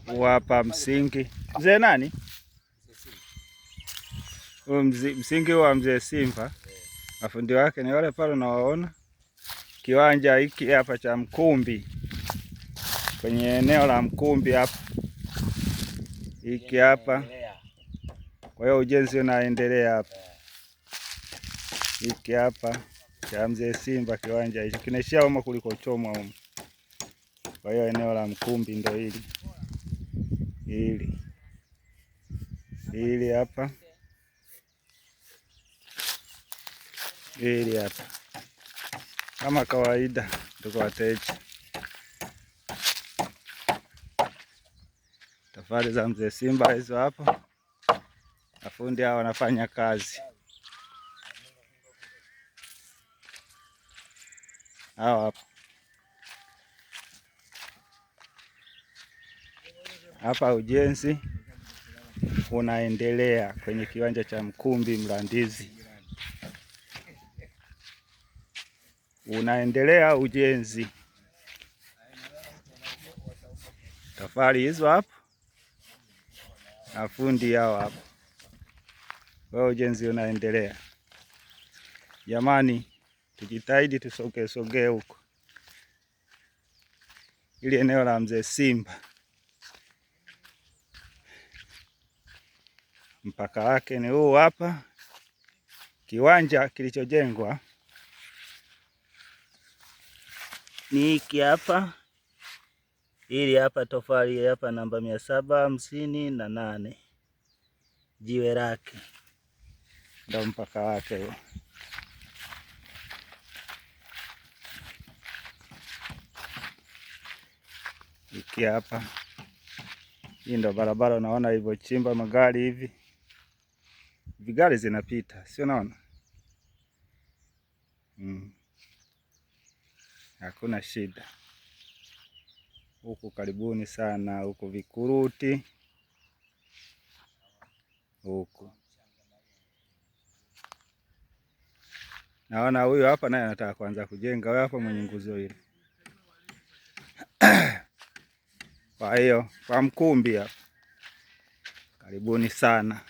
hapa msingi. Mzee nani? Msingi wa Mzee Simba. Mafundi wake ni wale pale unawaona. Kiwanja hiki hapa cha Mkumbi, kwenye eneo la Mkumbi hapa, hiki hapa. Kwa hiyo ujenzi unaendelea hapa. Hiki hapa cha Mzee Simba, kiwanja hicho kinaishia huko kuliko chomwa huko. Kwa hiyo eneo la Mkumbi ndio hili hapa, hili hapa kama kawaida. Tuko wateja, tofali za Mzee Simba hizo hapo. Mafundi hao wanafanya kazi hao hapo. Hapa ujenzi unaendelea kwenye kiwanja cha Mkumbi Mlandizi, unaendelea ujenzi. Tofali hizo hapo, mafundi hao hapo. Kwa ujenzi unaendelea. Jamani, tujitahidi tusogee huko. Ili eneo la Mzee Simba mpaka wake ni huu hapa. Kiwanja kilichojengwa ni hiki hapa, hili hapa, tofali hapa namba 758, jiwe lake ndio mpaka wake huo. Hiki hapa, hii ndio barabara unaona ilivyochimba magari hivi. Vigari zinapita, sio naona? Hakuna shida. Huku karibuni sana, huku Vikuruti huku. Naona huyu hapa naye anataka kuanza kujenga, huyu hapa mwenye nguzo ile. Kwa hiyo kwa Mkumbi hapa karibuni sana.